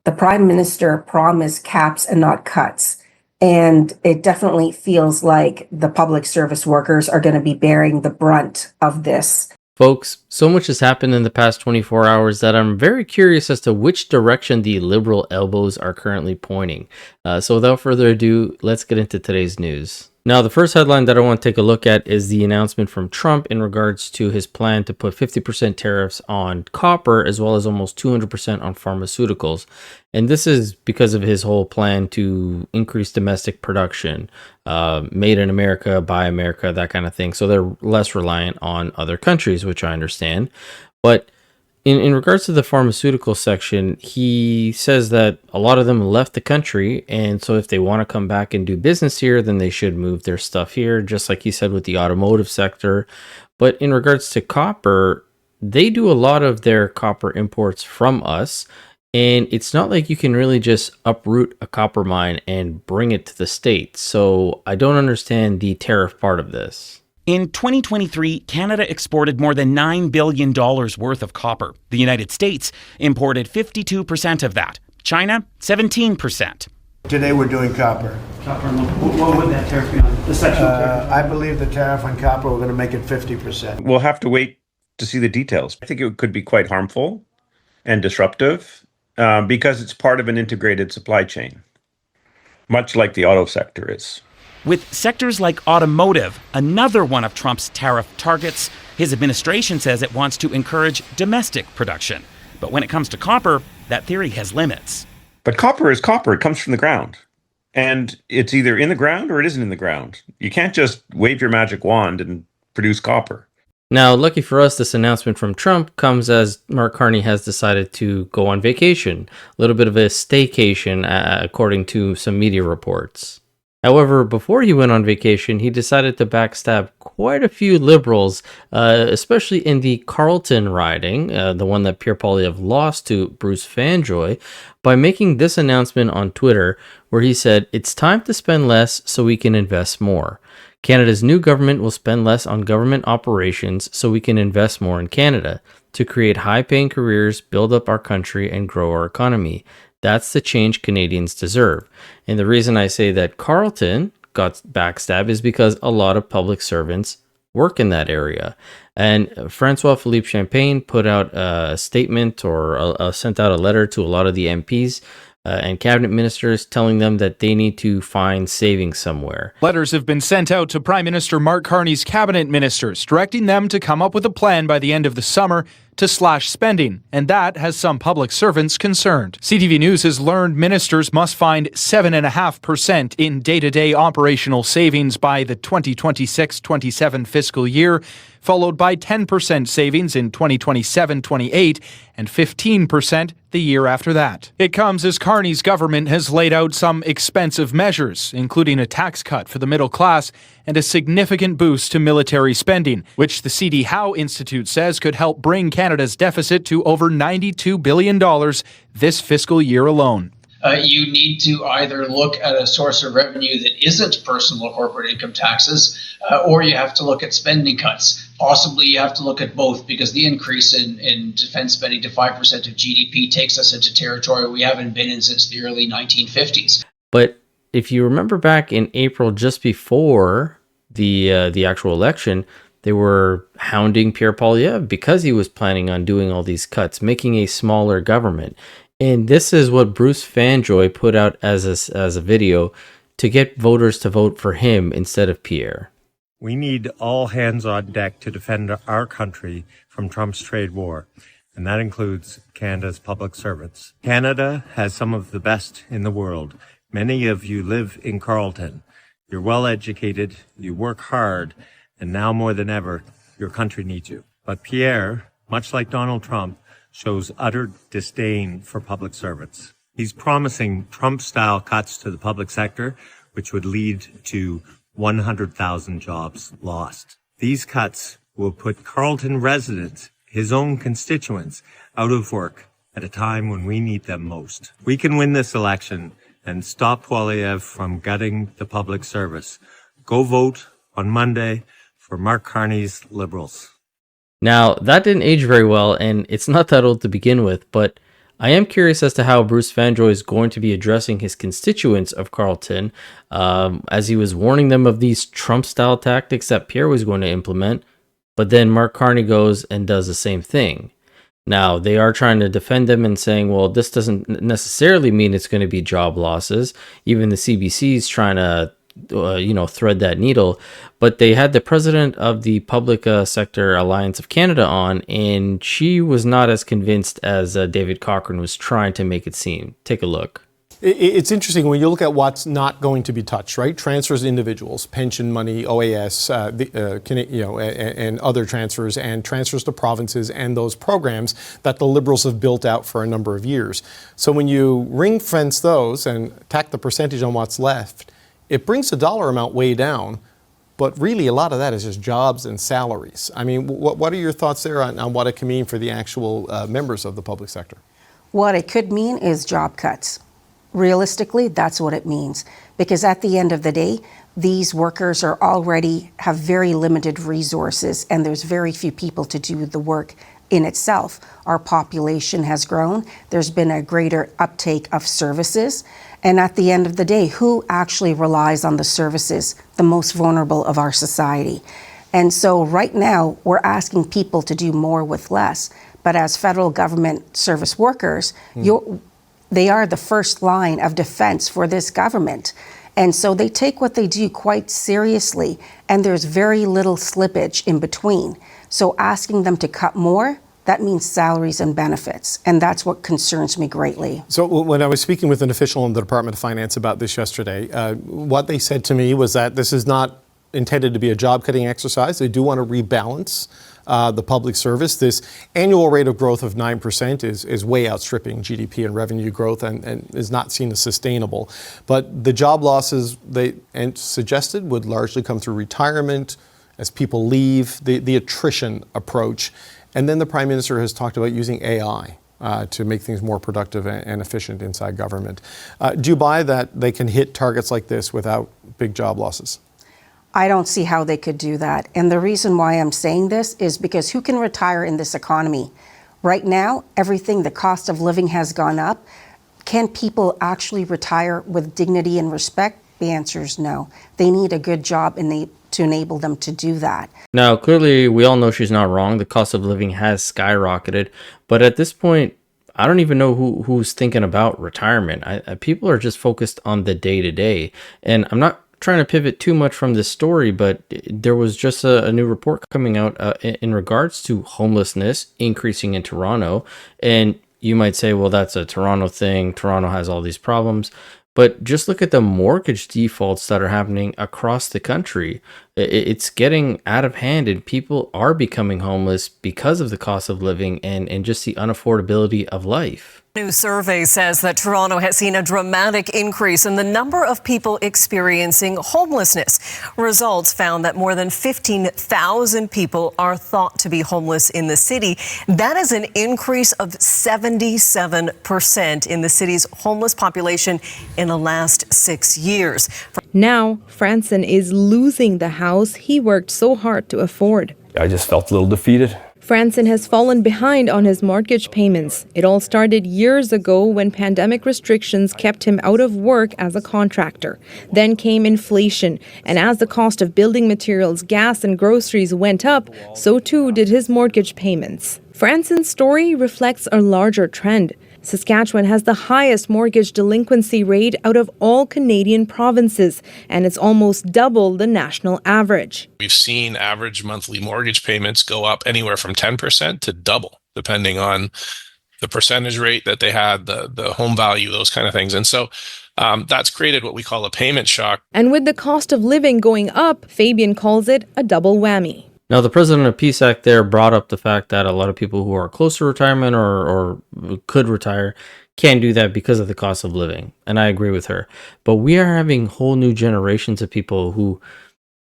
The Prime Minister promised caps and not cuts. And it definitely feels like the public service workers are going to be bearing the brunt of this. Folks, so much has happened in the past 24 hours that I'm very curious as to which direction the liberal elbows are currently pointing. So without further ado, let's get into today's news. Now, the first headline that I want to take a look at is the announcement from Trump in regards to his plan to put 50% tariffs on copper as well as almost 200% on pharmaceuticals. And this is because of his whole plan to increase domestic production, made in America, buy America, that kind of thing. So they're less reliant on other countries, which I understand. But in regards to the pharmaceutical section, he says that a lot of them left the country, and so if they want to come back and do business here, then they should move their stuff here, just like he said with the automotive sector. But in regards to copper, they do a lot of their copper imports from us, and it's not like you can really just uproot a copper mine and bring it to the States. So I don't understand the tariff part of this. In 2023, Canada exported more than $9 billion worth of copper. The United States imported 52% of that. China, 17%. Today we're doing copper. Copper, what would that tariff be on? The sectional tariff? I believe the tariff on copper, we're going to make it 50%. We'll have to wait to see the details. I think it could be quite harmful and disruptive because it's part of an integrated supply chain, much like the auto sector is. With sectors like automotive, another one of Trump's tariff targets, his administration says it wants to encourage domestic production. But when it comes to copper, that theory has limits. But copper is copper. It comes from the ground. And it's either in the ground or it isn't in the ground. You can't just wave your magic wand and produce copper. Now, lucky for us, this announcement from Trump comes as Mark Carney has decided to go on vacation. A little bit of a staycation, according to some media reports. However, before he went on vacation, he decided to backstab quite a few liberals, especially in the Carleton riding, the one that Pierre Poilievre lost to Bruce Fanjoy, by making this announcement on Twitter where he said, "It's time to spend less so we can invest more. Canada's new government will spend less on government operations so we can invest more in Canada to create high-paying careers, build up our country, and grow our economy. That's the change Canadians deserve." And the reason I say that Carleton got backstabbed is because a lot of public servants work in that area. And Francois Philippe Champagne put out a statement or sent out a letter to a lot of the MPs and cabinet ministers telling them that they need to find savings somewhere. Letters have been sent out to Prime Minister Mark Carney's cabinet ministers, directing them to come up with a plan by the end of the summer to slash spending, and that has some public servants concerned. CTV News has learned ministers must find 7.5% in day-to-day operational savings by the 2026-27 fiscal year, followed by 10% savings in 2027-28 and 15% the year after that. It comes as Carney's government has laid out some expensive measures, including a tax cut for the middle class and a significant boost to military spending, which the C.D. Howe Institute says could help bring Canada's deficit to over $92 billion this fiscal year alone. You need to either look at a source of revenue that isn't personal or corporate income taxes, or you have to look at spending cuts. Possibly you have to look at both, because the increase in defense spending to 5% of GDP takes us into territory we haven't been in since the early 1950s. But if you remember back in April, just before the actual election, they were hounding Pierre Poilievre because he was planning on doing all these cuts, making a smaller government. And this is what Bruce Fanjoy put out as a video to get voters to vote for him instead of Pierre. We need all hands on deck to defend our country from Trump's trade war, and that includes Canada's public servants. Canada has some of the best in the world. Many of you live in Carleton. You're well educated, you work hard, and now more than ever, your country needs you. But Pierre, much like Donald Trump, shows utter disdain for public servants. He's promising Trump-style cuts to the public sector, which would lead to 100,000 jobs lost. These cuts will put Carleton residents, his own constituents, out of work at a time when we need them most. We can win this election and stop Poilievre from gutting the public service. Go vote on Monday for Mark Carney's Liberals. Now, that didn't age very well, and it's not that old to begin with, but I am curious as to how Bruce Vanjoy is going to be addressing his constituents of Carleton, as he was warning them of these Trump-style tactics that Pierre was going to implement, but then Mark Carney goes and does the same thing. Now, they are trying to defend them and saying, well, this doesn't necessarily mean it's going to be job losses. Even the CBC is trying to, thread that needle. But they had the president of the Public Sector Alliance of Canada on, and she was not as convinced as David Cochrane was trying to make it seem. Take a look. It's interesting when you look at what's not going to be touched, right? Transfers to individuals, pension money, OAS, and other transfers, and transfers to provinces, and those programs that the Liberals have built out for a number of years. So when you ring fence those and tack the percentage on what's left, it brings the dollar amount way down. But really, a lot of that is just jobs and salaries. I mean, what are your thoughts there on what it can mean for the actual members of the public sector? What it could mean is job cuts. Realistically, that's what it means. Because at the end of the day, these workers have very limited resources, and there's very few people to do the work in itself. Our population has grown. There's been a greater uptake of services. And at the end of the day, who actually relies on the services? The most vulnerable of our society. And so right now, we're asking people to do more with less. But as federal government service workers, they are the first line of defense for this government. And so they take what they do quite seriously, and there's very little slippage in between. So asking them to cut more, that means salaries and benefits. And that's what concerns me greatly. So when I was speaking with an official in the Department of Finance about this yesterday, what they said to me was that this is not intended to be a job-cutting exercise. They do want to rebalance the public service. This annual rate of growth of 9% is way outstripping GDP and revenue growth and is not seen as sustainable. But the job losses they suggested would largely come through retirement, as people leave, the attrition approach. And then the Prime Minister has talked about using AI to make things more productive and efficient inside government. Do you buy that they can hit targets like this without big job losses? I don't see how they could do that. And the reason why I'm saying this is because who can retire in this economy? Right now, the cost of living has gone up. Can people actually retire with dignity and respect? The answer is no. They need a good job to enable them to do that. Now, clearly, we all know she's not wrong. The cost of living has skyrocketed. But at this point, I don't even know who's thinking about retirement. People are just focused on the day-to-day. And I'm not trying to pivot too much from this story, but there was just a new report coming out in regards to homelessness increasing in Toronto. And you might say, well, that's a Toronto thing. Toronto has all these problems. But just look at the mortgage defaults that are happening across the country. It's getting out of hand, and people are becoming homeless because of the cost of living and just the unaffordability of life. New survey says that Toronto has seen a dramatic increase in the number of people experiencing homelessness. Results found that more than 15,000 people are thought to be homeless in the city. That is an increase of 77% in the city's homeless population in the last 6 years. Now, Franson is losing the house he worked so hard to afford. I just felt a little defeated. Franson has fallen behind on his mortgage payments. It all started years ago when pandemic restrictions kept him out of work as a contractor. Then came inflation, and as the cost of building materials, gas, and groceries went up, so too did his mortgage payments. Franson's story reflects a larger trend. Saskatchewan has the highest mortgage delinquency rate out of all Canadian provinces, and it's almost double the national average. We've seen average monthly mortgage payments go up anywhere from 10% to double, depending on the percentage rate that they had, the home value, those kind of things. And so that's created what we call a payment shock. And with the cost of living going up, Fabian calls it a double whammy. Now, the president of PSAC there brought up the fact that a lot of people who are close to retirement or could retire can't do that because of the cost of living. And I agree with her. But we are having whole new generations of people who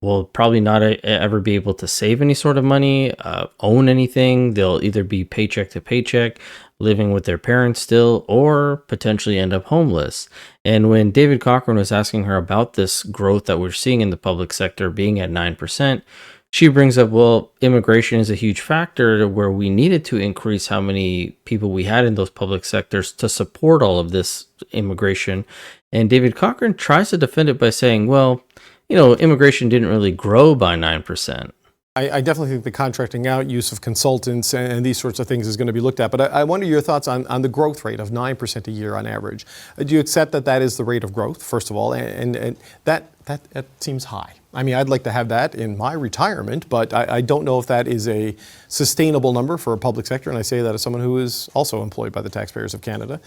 will probably not ever be able to save any sort of money, own anything. They'll either be paycheck to paycheck, living with their parents still, or potentially end up homeless. And when David Cochrane was asking her about this growth that we're seeing in the public sector being at 9%, She brings up, well, immigration is a huge factor to where we needed to increase how many people we had in those public sectors to support all of this immigration. And David Cochrane tries to defend it by saying, well, immigration didn't really grow by 9%. I definitely think the contracting out, use of consultants, and these sorts of things is going to be looked at. But I wonder your thoughts on the growth rate of 9% a year on average. Do you accept that that is the rate of growth, first of all? And that seems high. I mean, I'd like to have that in my retirement, but I don't know if that is a sustainable number for a public sector. And I say that as someone who is also employed by the taxpayers of Canada.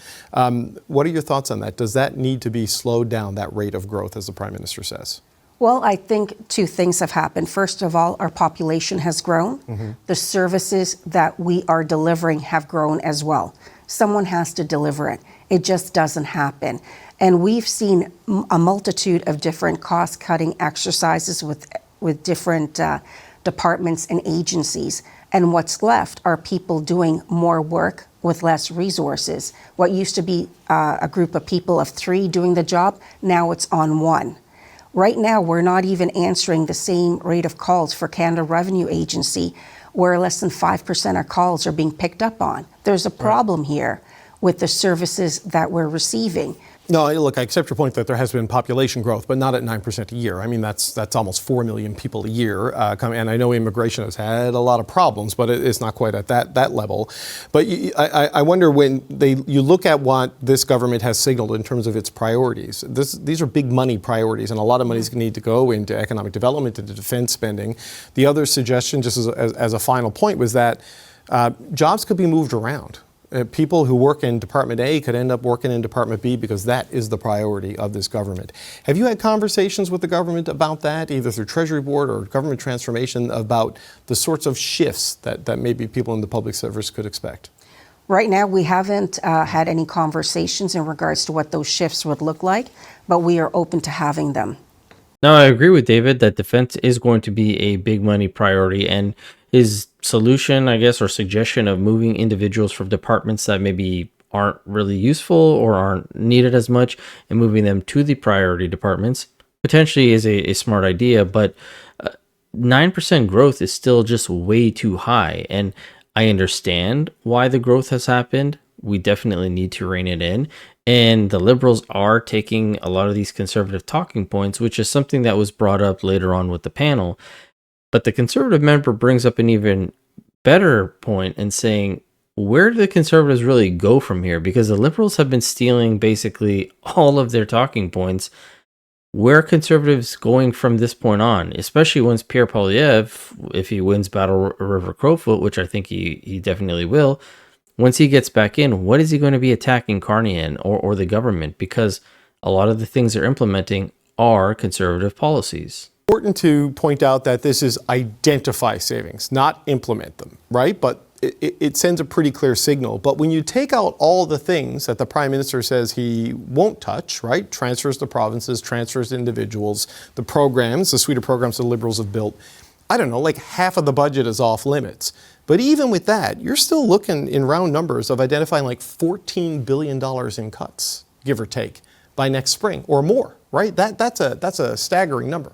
What are your thoughts on that? Does that need to be slowed down, that rate of growth, as the Prime Minister says? Well, I think two things have happened. First of all, our population has grown. Mm-hmm. The services that we are delivering have grown as well. Someone has to deliver it. It just doesn't happen. And we've seen a multitude of different cost-cutting exercises with different departments and agencies. And what's left are people doing more work with less resources. What used to be a group of people of 3 doing the job, now it's on 1. Right now, we're not even answering the same rate of calls for Canada Revenue Agency, where less than 5% of calls are being picked up on. There's a problem here with the services that we're receiving. No, look, I accept your point that there has been population growth, but not at 9% a year. I mean, that's almost 4 million people a year. And I know immigration has had a lot of problems, but it's not quite at that level. But I wonder when you look at what this government has signaled in terms of its priorities. These are big money priorities, and a lot of money is going to need to go into economic development, into defense spending. The other suggestion, just as a final point, was that jobs could be moved around. People who work in Department A could end up working in Department B because that is the priority of this government. Have you had conversations with the government about that, either through Treasury Board or government transformation, about the sorts of shifts that maybe people in the public service could expect? Right now, we haven't had any conversations in regards to what those shifts would look like, but we are open to having them. No, I agree with David that defense is going to be a big money priority, and his solution, I guess, or suggestion of moving individuals from departments that maybe aren't really useful or aren't needed as much and moving them to the priority departments potentially is a smart idea, but 9% growth is still just way too high. And I understand why the growth has happened. We definitely need to rein it in. And the Liberals are taking a lot of these conservative talking points, which is something that was brought up later on with the panel. But the Conservative member brings up an even better point and saying, where do the Conservatives really go from here? Because the Liberals have been stealing basically all of their talking points. Where are Conservatives going from this point on? Especially once Pierre Poilievre, if he wins Battle River Crowfoot, which I think he definitely will, once he gets back in, what is he going to be attacking Carney in or the government? Because a lot of the things they're implementing are Conservative policies. Important to point out that this is identify savings, not implement them, right? But it sends a pretty clear signal. But when you take out all the things that the Prime Minister says he won't touch, right? Transfers to provinces, transfers to individuals, the programs, the suite of programs the Liberals have built, I don't know, like half of the budget is off limits. But even with that, you're still looking in round numbers of identifying like $14 billion in cuts, give or take, by next spring or more, right? That's a staggering number.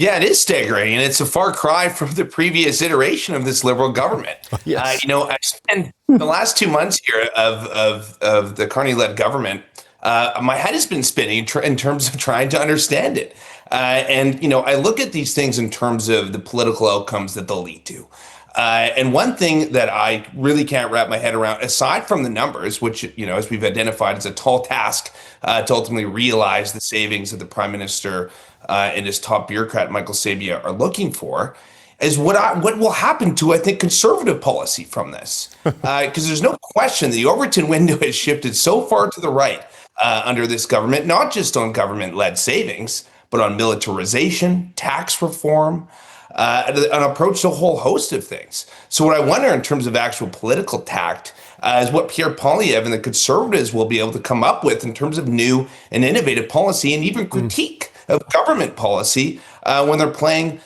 Yeah, it is staggering, and it's a far cry from the previous iteration of this Liberal government. Yes. I spent the last 2 months here of the Carney-led government. My head has been spinning in terms of trying to understand it. I look at these things in terms of the political outcomes that they'll lead to. And one thing that I really can't wrap my head around, aside from the numbers, which, as we've identified, is a tall task to ultimately realize the savings that the Prime Minister and his top bureaucrat, Michael Sabia, are looking for, is what will happen to, I think, Conservative policy from this. Because there's no question the Overton window has shifted so far to the right under this government, not just on government-led savings, but on militarization, tax reform, an approach to a whole host of things. So what I wonder in terms of actual political tact is what Pierre Poilievre and the Conservatives will be able to come up with in terms of new and innovative policy and even critique of government policy when they're playing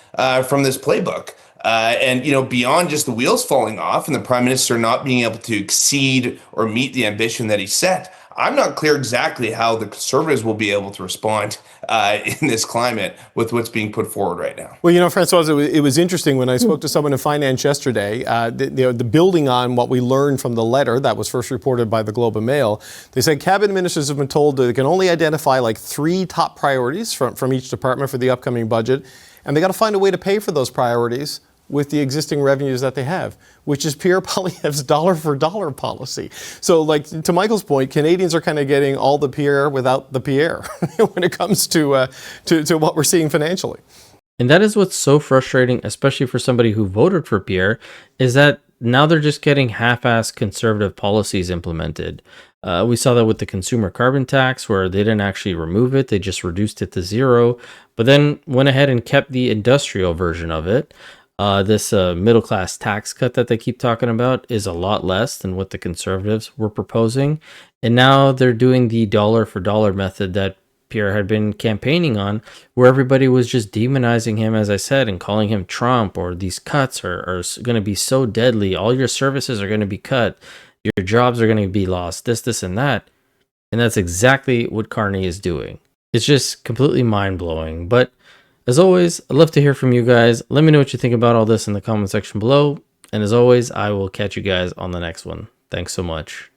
from this playbook. Beyond just the wheels falling off and the Prime Minister not being able to exceed or meet the ambition that he set, I'm not clear exactly how the Conservatives will be able to respond in this climate with what's being put forward right now. Well, Francois, it was interesting when I spoke to someone in finance yesterday, the building on what we learned from the letter that was first reported by the Globe and Mail. They said cabinet ministers have been told they can only identify like 3 top priorities from each department for the upcoming budget, and they got to find a way to pay for those priorities with the existing revenues that they have, which is Pierre Poilievre's dollar for dollar policy. So, like, to Michael's point, Canadians are kind of getting all the Pierre without the Pierre when it comes to what we're seeing financially. And that is what's so frustrating, especially for somebody who voted for Pierre, is that now they're just getting half-assed conservative policies implemented. We saw that with the consumer carbon tax, where they didn't actually remove it, they just reduced it to 0, but then went ahead and kept the industrial version of it. This middle-class tax cut that they keep talking about is a lot less than what the Conservatives were proposing. And now they're doing the dollar-for-dollar method that Pierre had been campaigning on, where everybody was just demonizing him, as I said, and calling him Trump, or these cuts are going to be so deadly. All your services are going to be cut. Your jobs are going to be lost, this, and that. And that's exactly what Carney is doing. It's just completely mind-blowing. But as always, I'd love to hear from you guys. Let me know what you think about all this in the comment section below. And as always, I will catch you guys on the next one. Thanks so much.